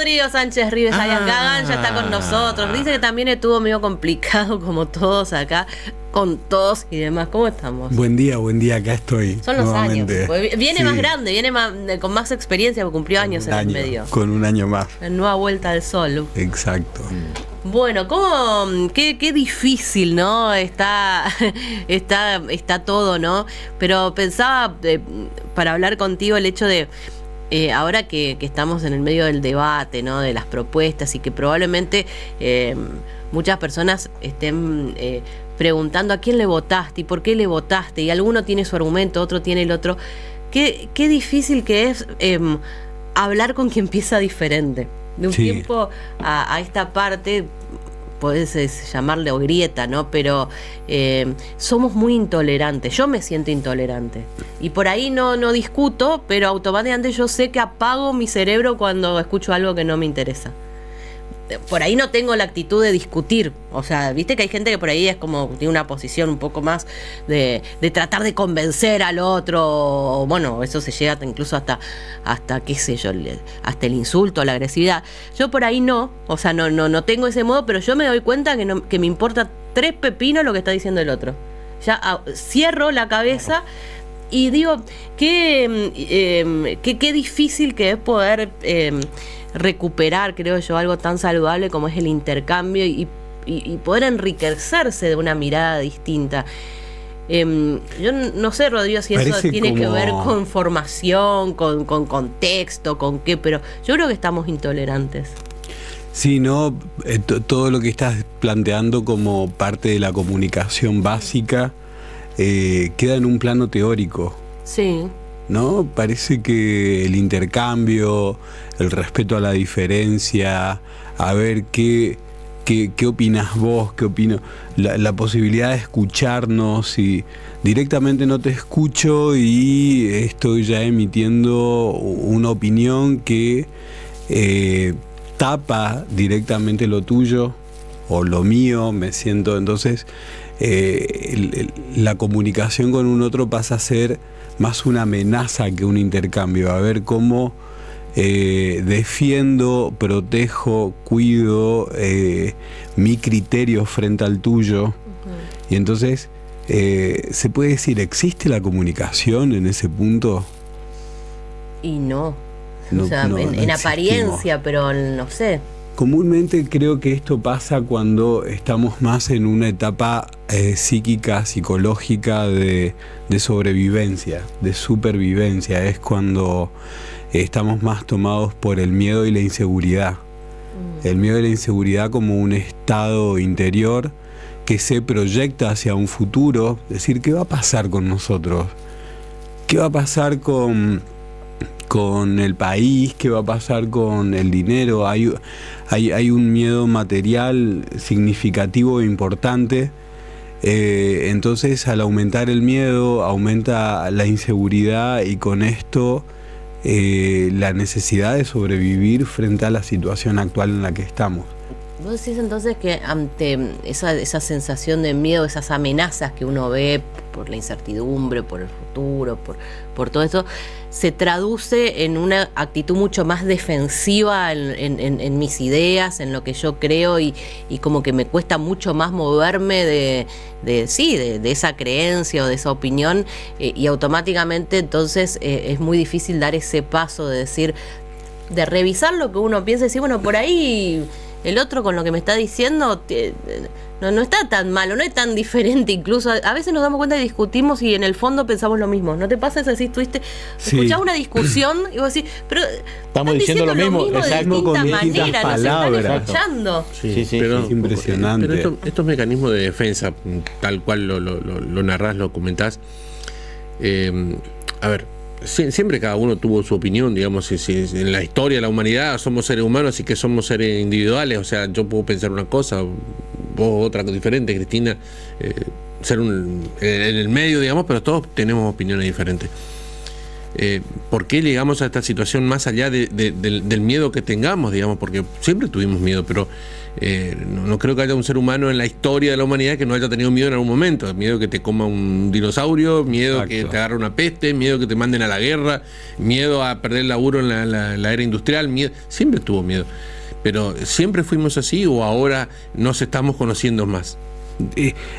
Rodrigo Sánchez Rives Ayasgagan ya está con nosotros. Dice que también estuvo medio complicado, como todos acá, con tos y demás. ¿Cómo estamos? Buen día, acá estoy. Son los nuevamente. Años. Viene más grande, viene con más experiencia, porque cumplió años en el medio. Con un año más. La nueva vuelta al sol. Exacto. Bueno, qué difícil, ¿no? Está todo, ¿no? Pero pensaba, para hablar contigo, el hecho de ahora que estamos en el medio del debate, ¿no? De las propuestas, y que probablemente muchas personas estén preguntando a quién le votaste y por qué le votaste, y alguno tiene su argumento, otro tiene el otro. Qué difícil que es hablar con quien piensa diferente. De un tiempo a esta parte, podés llamarle o grieta, ¿no? Pero somos muy intolerantes. Yo me siento intolerante. Y por ahí no discuto, pero automáticamente yo sé que apago mi cerebro cuando escucho algo que no me interesa. Por ahí no tengo la actitud de discutir. O sea, viste que hay gente que por ahí es como, tiene una posición un poco más de tratar de convencer al otro. O, bueno, eso se llega incluso hasta qué sé yo, hasta el insulto, la agresividad. Yo por ahí no, o sea, no tengo ese modo, pero yo me doy cuenta que me importa 3 pepinos lo que está diciendo el otro. Ya cierro la cabeza y digo, qué difícil que es poder recuperar, creo yo, algo tan saludable como es el intercambio y poder enriquecerse de una mirada distinta. Yo no sé, Rodrigo, si eso tiene que ver con formación, con contexto, con qué, pero yo creo que estamos intolerantes. Sí, no, todo lo que estás planteando como parte de la comunicación básica queda en un plano teórico. Sí. ¿No? Parece que el intercambio, el respeto a la diferencia, a ver qué opinas vos, qué opino, la posibilidad de escucharnos, y directamente no te escucho y estoy ya emitiendo una opinión que tapa directamente lo tuyo o lo mío, me siento, entonces la comunicación con un otro pasa a ser más una amenaza que un intercambio. A ver cómo defiendo, protejo, cuido mi criterio frente al tuyo. Y entonces se puede decir, ¿existe la comunicación en ese punto? Y no o sea, en apariencia, pero no sé. Comúnmente creo que esto pasa cuando estamos más en una etapa psíquica, psicológica de sobrevivencia, de supervivencia. Es cuando estamos más tomados por el miedo y la inseguridad. El miedo y la inseguridad como un estado interior que se proyecta hacia un futuro. Es decir, ¿qué va a pasar con nosotros? ¿Qué va a pasar con el país? ¿Qué va a pasar con el dinero? Hay un miedo material significativo e importante. Entonces, al aumentar el miedo, aumenta la inseguridad, y con esto la necesidad de sobrevivir frente a la situación actual en la que estamos. ¿Vos decís entonces que ante esa sensación de miedo, esas amenazas que uno ve por la incertidumbre, por el futuro, por todo esto, se traduce en una actitud mucho más defensiva en mis ideas, en lo que yo creo, y como que me cuesta mucho más moverme de esa creencia o de esa opinión, y automáticamente entonces es muy difícil dar ese paso de decir, de revisar lo que uno piensa y decir, bueno, por ahí el otro con lo que me está diciendo no está tan malo, no es tan diferente. Incluso a veces nos damos cuenta y discutimos y en el fondo pensamos lo mismo. ¿No te pasa eso? Así escuchás una discusión y vos decís, pero estamos diciendo lo mismo, exacto, con distintas palabras, no se están escuchando. Sí, pero es impresionante. Pero estos mecanismos de defensa, tal cual lo narrás, lo comentás, a ver, siempre cada uno tuvo su opinión, digamos. En la historia de la humanidad somos seres humanos, así que somos seres individuales. O sea, yo puedo pensar una cosa, vos otra diferente, Cristina, ser en el medio, digamos, pero todos tenemos opiniones diferentes. ¿por qué llegamos a esta situación más allá del miedo que tengamos, digamos? Porque siempre tuvimos miedo, pero no creo que haya un ser humano en la historia de la humanidad que no haya tenido miedo en algún momento. Miedo que te coma un dinosaurio, miedo Exacto. que te agarre una peste, miedo que te manden a la guerra, miedo a perder el laburo en la era industrial, siempre tuvo miedo. Pero ¿siempre fuimos así o ahora nos estamos conociendo más?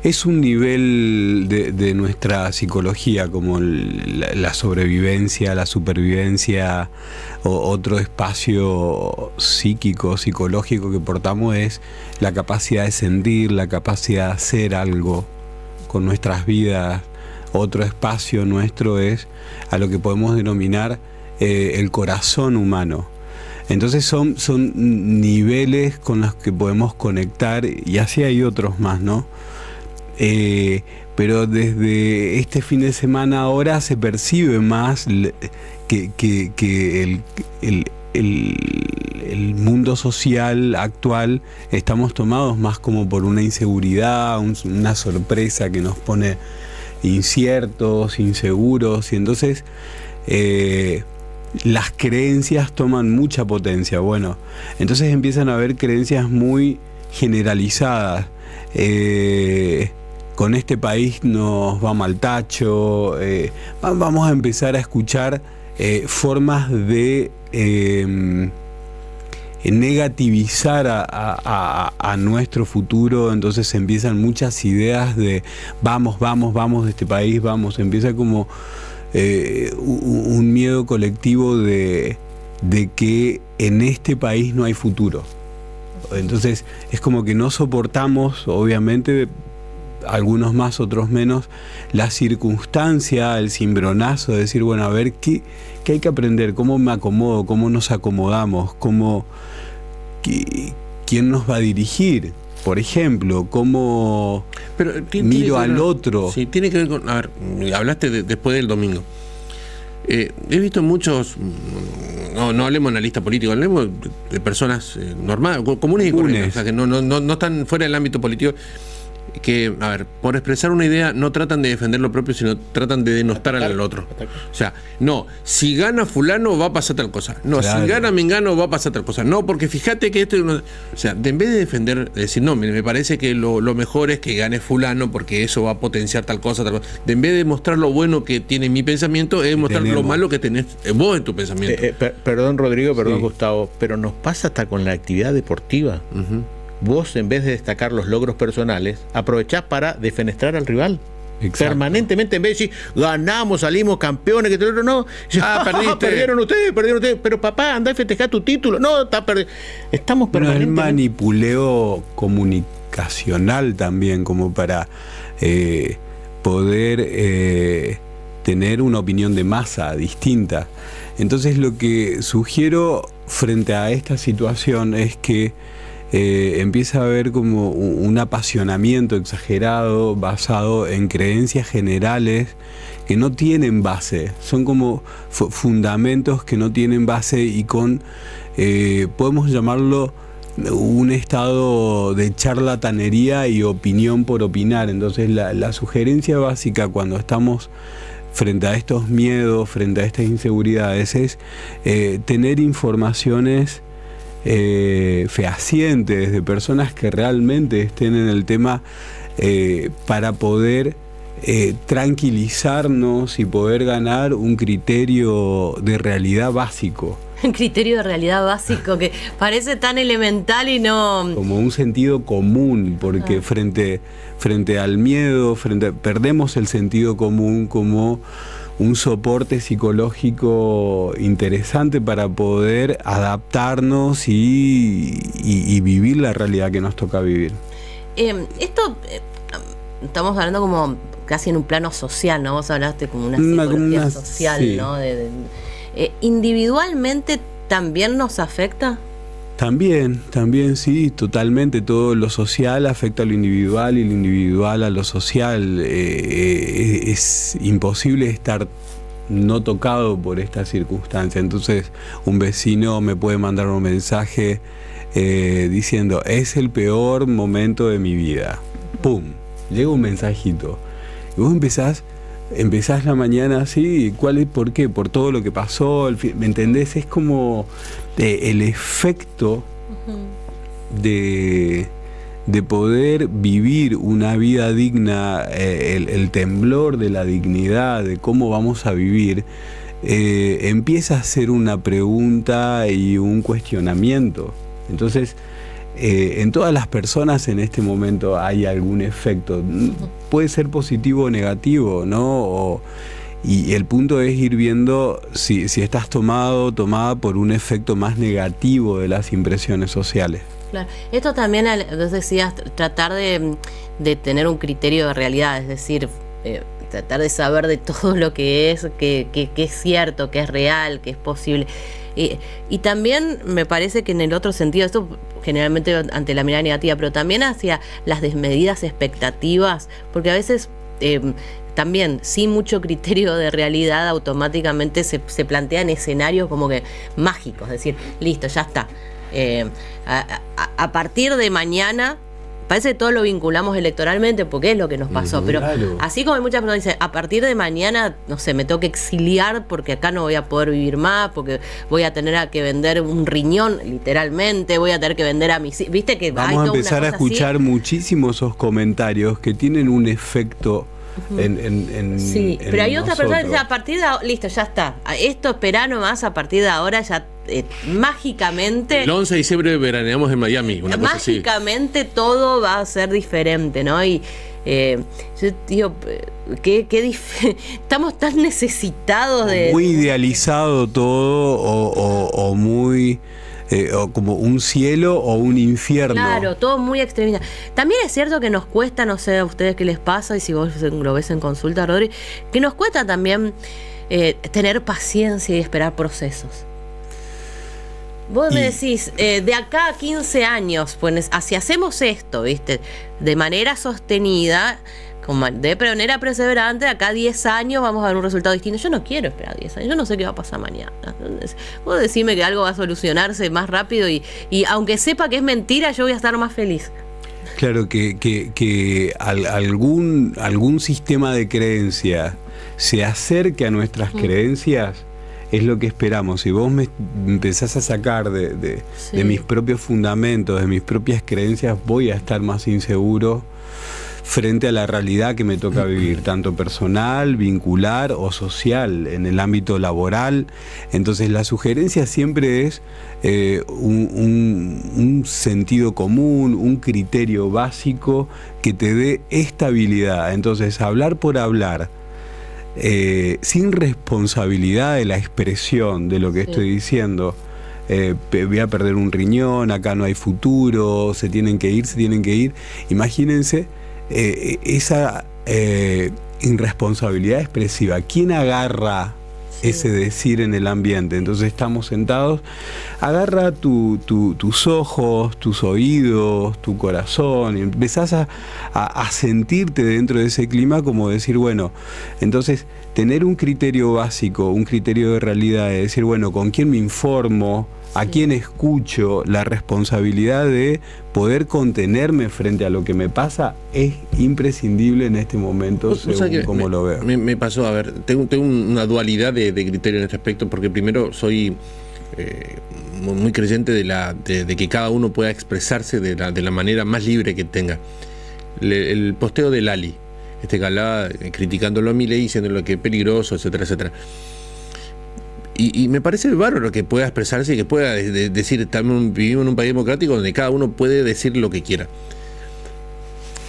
Es un nivel de nuestra psicología, como la sobrevivencia, la supervivencia, o otro espacio psíquico, psicológico que portamos es la capacidad de sentir, la capacidad de hacer algo con nuestras vidas. Otro espacio nuestro es a lo que podemos denominar el corazón humano. Entonces son niveles con los que podemos conectar, y así hay otros más, ¿no? Pero desde este fin de semana ahora se percibe más que el mundo social actual estamos tomados más como por una inseguridad, una sorpresa que nos pone inciertos, inseguros, y entonces las creencias toman mucha potencia. Bueno, entonces empiezan a haber creencias muy generalizadas. Con este país nos va mal tacho. Vamos a empezar a escuchar formas de negativizar a nuestro futuro. Entonces empiezan muchas ideas de vamos de este país, vamos. Empieza como un miedo colectivo de que en este país no hay futuro. Entonces es como que no soportamos, obviamente, algunos más, otros menos, la circunstancia, el cimbronazo de decir, bueno, a ver, ¿qué hay que aprender? ¿Cómo me acomodo? ¿Cómo nos acomodamos? ¿Quién nos va a dirigir? Por ejemplo, ¿cómo miro al otro? Sí, tiene que ver con... A ver, hablaste después del domingo. He visto muchos... No hablemos de analista político, hablemos de personas normales, comunes y corrientes, o sea, que no están fuera del ámbito político, que, a ver, por expresar una idea no tratan de defender lo propio, sino tratan de denostar al otro. O sea, no, si gana fulano va a pasar tal cosa. No, claro. Si gana mengano va a pasar tal cosa. No, porque fíjate que esto... O sea, en vez de defender, de decir, no, me parece que lo mejor es que gane fulano porque eso va a potenciar tal cosa, en vez de mostrar lo bueno que tiene mi pensamiento, es mostrar lo malo que tenés vos en tu pensamiento. Perdón, Rodrigo, perdón, sí. Gustavo, pero nos pasa hasta con la actividad deportiva. Vos, en vez de destacar los logros personales, aprovechás para defenestrar al rival. Exacto. Permanentemente, en vez de decir, ganamos, salimos campeones, que el otro no. Perdiste. Perdieron ustedes. Pero papá, andá a festejar tu título. No, está perdiendo. Estamos permanentemente... Pero el manipuleo comunicacional también, como para poder tener una opinión de masa distinta. Entonces, lo que sugiero frente a esta situación es que empieza a haber como un apasionamiento exagerado basado en creencias generales que no tienen base, son como fundamentos que no tienen base y con, podemos llamarlo un estado de charlatanería y opinión por opinar. Entonces la sugerencia básica cuando estamos frente a estos miedos, frente a estas inseguridades, es tener informaciones fehacientes de personas que realmente estén en el tema para poder tranquilizarnos y poder ganar un criterio de realidad básico. Un criterio de realidad básico que parece tan elemental y no... Como un sentido común, porque frente al miedo, perdemos el sentido común como un soporte psicológico interesante para poder adaptarnos y vivir la realidad que nos toca vivir. Esto, estamos hablando como casi en un plano social, ¿no? Vos hablaste como una psicología social, sí. ¿No? ¿Individualmente también nos afecta? También sí, totalmente. Todo lo social afecta a lo individual y lo individual a lo social. Es imposible estar no tocado por esta circunstancia. Entonces, un vecino me puede mandar un mensaje diciendo, es el peor momento de mi vida. ¡Pum! Llega un mensajito. Y vos empezás empezás la mañana así, ¿por qué? Por todo lo que pasó, ¿me entendés? Es como el efecto de poder vivir una vida digna, el temblor de la dignidad, de cómo vamos a vivir, empieza a ser una pregunta y un cuestionamiento. Entonces, en todas las personas en este momento hay algún efecto. Puede ser positivo o negativo, ¿no? Y el punto es ir viendo si estás tomada por un efecto más negativo de las impresiones sociales. Claro. Esto también, vos decías, tratar de tener un criterio de realidad, es decir, tratar de saber de todo lo que es cierto, que es real, que es posible. Y también me parece que en el otro sentido, esto generalmente ante la mirada negativa, pero también hacia las desmedidas expectativas, porque a veces también sin mucho criterio de realidad automáticamente se plantean escenarios como que mágicos, es decir, listo, ya está. A partir de mañana, parece que todo lo vinculamos electoralmente porque es lo que nos pasó, pero claro. Así como hay muchas personas que dicen, a partir de mañana, no sé, me tengo que exiliar porque acá no voy a poder vivir más, porque voy a tener que vender un riñón, literalmente, voy a tener que vender a mis... ¿Viste que vamos a empezar a escuchar así? Muchísimos esos comentarios que tienen un efecto sí, pero hay otras personas que dicen, a partir de ahora, listo, ya está, esto esperá nomás, a partir de ahora ya mágicamente... El 11 de diciembre veraneamos en Miami, una cosa así. Mágicamente todo va a ser diferente, ¿no? Y yo digo, estamos tan necesitados de... Muy idealizado todo o muy... o como un cielo o un infierno. Claro, todo muy extremista. También es cierto que nos cuesta, no sé a ustedes qué les pasa, y si vos lo ves en consulta, Rodri, que nos cuesta también tener paciencia y esperar procesos. Vos me decís, de acá a 15 años, pues, si hacemos esto, ¿viste? De manera sostenida, de manera perseverante, de acá a 10 años vamos a ver un resultado distinto. Yo no quiero esperar 10 años, yo no sé qué va a pasar mañana. Entonces, vos decime que algo va a solucionarse más rápido y aunque sepa que es mentira, yo voy a estar más feliz. Claro, que algún sistema de creencia se acerque a nuestras creencias, es lo que esperamos. Si vos me empezás a sacar de mis propios fundamentos, de mis propias creencias, voy a estar más inseguro frente a la realidad que me toca vivir, tanto personal, vincular o social, en el ámbito laboral. Entonces la sugerencia siempre es un sentido común, un criterio básico que te dé estabilidad. Entonces hablar por hablar, sin responsabilidad de la expresión de lo que estoy diciendo, voy a perder un riñón, acá no hay futuro, se tienen que ir. Imagínense esa irresponsabilidad expresiva. ¿Quién agarra ese decir en el ambiente? Entonces estamos sentados, agarra tus ojos, tus oídos, tu corazón, y empezás a sentirte dentro de ese clima, como decir, bueno, entonces tener un criterio básico, un criterio de realidad, es decir, bueno, ¿con quién me informo? ¿A quién escucho? La responsabilidad de poder contenerme frente a lo que me pasa es imprescindible en este momento, según como lo veo. Me pasó, a ver, tengo una dualidad de criterio en este aspecto, porque primero soy muy creyente de que cada uno pueda expresarse de la manera más libre que tenga. El posteo de Lali, que hablaba criticándolo a Milei, diciéndolo que es peligroso, etcétera, etcétera. Y me parece bárbaro que pueda expresarse y que pueda decir, vivimos en un país democrático donde cada uno puede decir lo que quiera.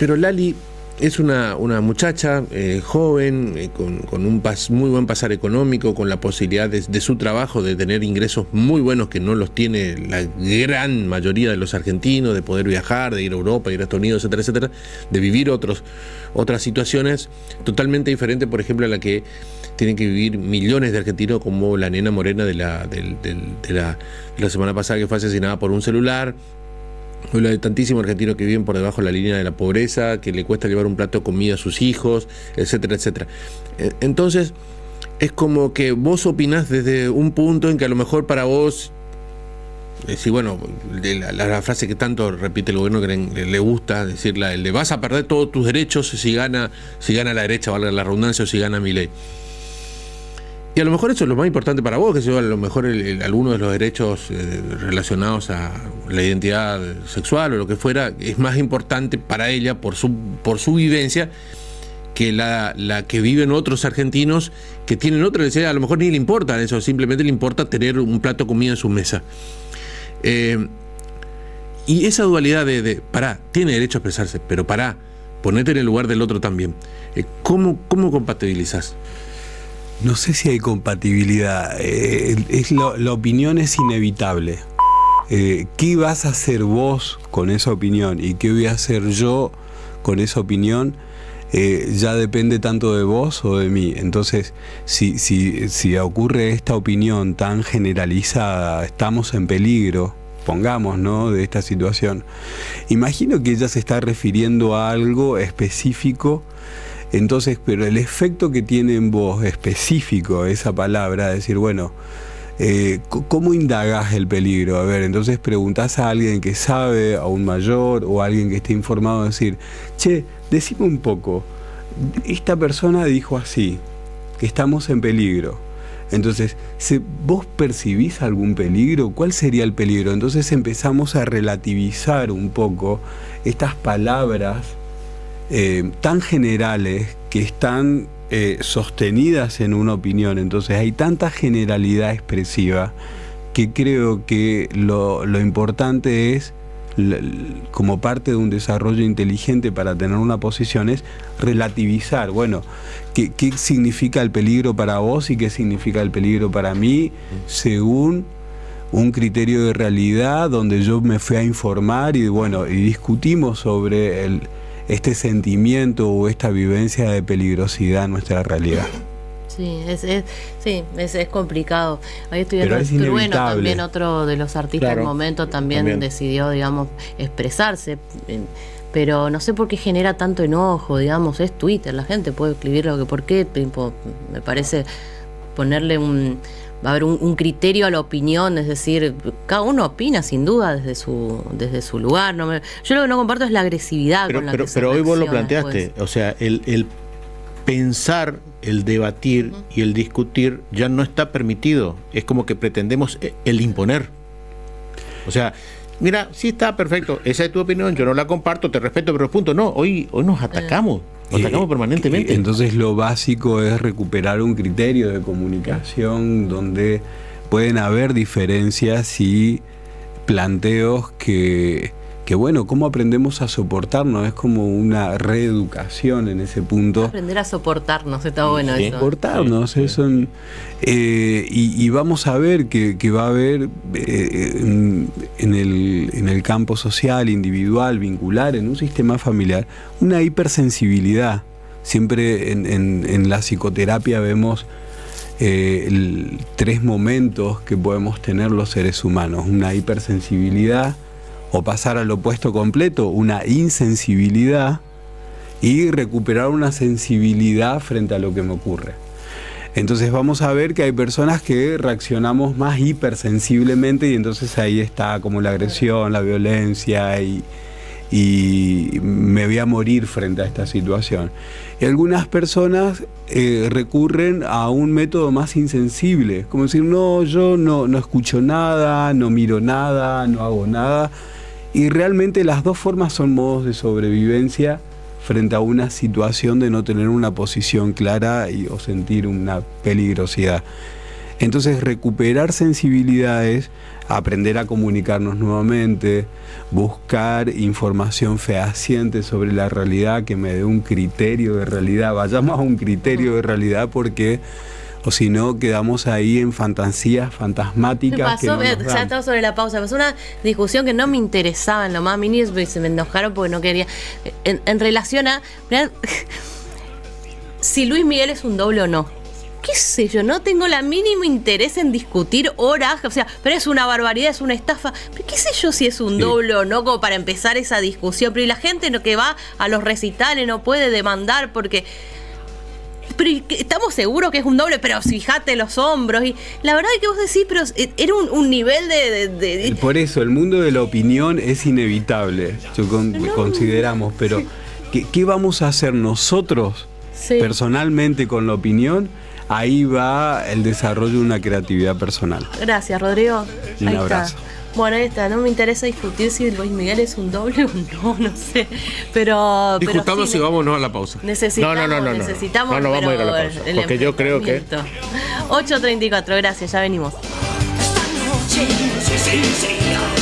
Pero Lali es una muchacha joven, con un muy buen pasar económico, con la posibilidad de su trabajo de tener ingresos muy buenos que no los tiene la gran mayoría de los argentinos, de poder viajar, de ir a Europa, ir a Estados Unidos, etcétera, etcétera, de vivir otras situaciones totalmente diferentes, por ejemplo, a la que tienen que vivir millones de argentinos, como la nena morena de la semana pasada, que fue asesinada por un celular. Habla de tantísimos argentinos que viven por debajo de la línea de la pobreza, que le cuesta llevar un plato de comida a sus hijos, etcétera, etcétera. Entonces, es como que vos opinás desde un punto en que a lo mejor para vos decir, bueno, la frase que tanto repite el gobierno que le gusta, decirla, el de vas a perder todos tus derechos si gana la derecha, valga la redundancia, o si gana Milei. Y a lo mejor eso es lo más importante para vos, que a lo mejor alguno de los derechos relacionados a la identidad sexual o lo que fuera, es más importante para ella por su vivencia que la que viven otros argentinos que tienen otra necesidad. A lo mejor ni le importa eso, simplemente le importa tener un plato de comida en su mesa. Y esa dualidad pará, tiene derecho a expresarse, pero pará, ponete en el lugar del otro también. ¿Cómo compatibilizás? No sé si hay compatibilidad. La opinión es inevitable. ¿Qué vas a hacer vos con esa opinión y qué voy a hacer yo con esa opinión? Ya depende tanto de vos o de mí. Entonces, si ocurre esta opinión tan generalizada, estamos en peligro, pongamos, ¿no?, de esta situación. Imagino que ella se está refiriendo a algo específico. Entonces, pero el efecto que tiene en vos específico esa palabra, decir, bueno, ¿cómo indagás el peligro? A ver, entonces preguntás a alguien que sabe, a un mayor o a alguien que esté informado, decir, che, decime un poco, esta persona dijo así, que estamos en peligro. Entonces, ¿vos percibís algún peligro? ¿Cuál sería el peligro? Entonces empezamos a relativizar un poco estas palabras tan generales que están sostenidas en una opinión. Entonces hay tanta generalidad expresiva que creo que lo importante es, como parte de un desarrollo inteligente para tener una posición, es relativizar, bueno, ¿qué significa el peligro para vos y qué significa el peligro para mí, según un criterio de realidad donde yo me fui a informar y bueno, y discutimos sobre este sentimiento o esta vivencia de peligrosidad en nuestra realidad. Sí, es complicado. Ahí estoy viendo Trueno, también otro de los artistas del momento, también decidió, digamos, expresarse, pero no sé por qué genera tanto enojo, digamos, es Twitter, la gente puede escribir lo que, por qué, me parece ponerle va a haber un criterio a la opinión, es decir, cada uno opina sin duda desde su lugar. Yo lo que no comparto es la agresividad con la que se pero hoy vos lo planteaste, después. O sea, el pensar, el debatir y el discutir ya no está permitido. Es como que pretendemos el imponer. O sea, mira, sí está perfecto, esa es tu opinión, yo no la comparto, te respeto, pero punto. No, hoy nos atacamos. Nos atacamos permanentemente. Entonces lo básico es recuperar un criterio de comunicación donde pueden haber diferencias y planteos que bueno, ¿cómo aprendemos a soportarnos? Es como una reeducación en ese punto. Aprender a soportarnos, está bueno eso. Soportarnos, eso. Y vamos a ver que va a haber en el campo social, individual, vincular, en un sistema familiar, una hipersensibilidad. Siempre en la psicoterapia vemos 3 momentos que podemos tener los seres humanos. Una hipersensibilidad, o pasar al opuesto completo, una insensibilidad, y recuperar una sensibilidad frente a lo que me ocurre. Entonces vamos a ver que hay personas que reaccionamos más hipersensiblemente y entonces ahí está como la agresión, la violencia y me voy a morir frente a esta situación. Y algunas personas recurren a un método más insensible, como decir, no, yo no escucho nada, no miro nada, no hago nada. Y realmente las dos formas son modos de sobrevivencia frente a una situación de no tener una posición clara o sentir una peligrosidad. Entonces recuperar sensibilidades, aprender a comunicarnos nuevamente, buscar información fehaciente sobre la realidad que me dé un criterio de realidad. Vayamos a un criterio de realidad porque o si no quedamos ahí en fantasías fantasmáticas. Ya estaba sobre la pausa, pasó una discusión que no me interesaba en lo más mínimo y se me enojaron porque no quería. En relación a si Luis Miguel es un doble o no. ¿Qué sé yo? No tengo la mínimo interés en discutir horas, o sea, pero es una barbaridad, es una estafa. Pero qué sé yo si es un doble o no, como para empezar esa discusión. Pero y la gente que va a los recitales no puede demandar porque pero estamos seguros que es un doble, pero fíjate los hombros. Y la verdad es que vos decís, pero era un nivel de... Por eso, el mundo de la opinión es inevitable, consideramos, pero ¿qué vamos a hacer nosotros personalmente con la opinión? Ahí va el desarrollo de una creatividad personal. Gracias, Rodrigo. Un abrazo. Bueno, ahí está, no me interesa discutir si Luis Miguel es un doble o no sé, pero... Discutamos y vámonos a la pausa. Necesitamos, no, vamos a ir a la pausa, porque yo creo que... 8:34, gracias, ya venimos. Esta noche, sí.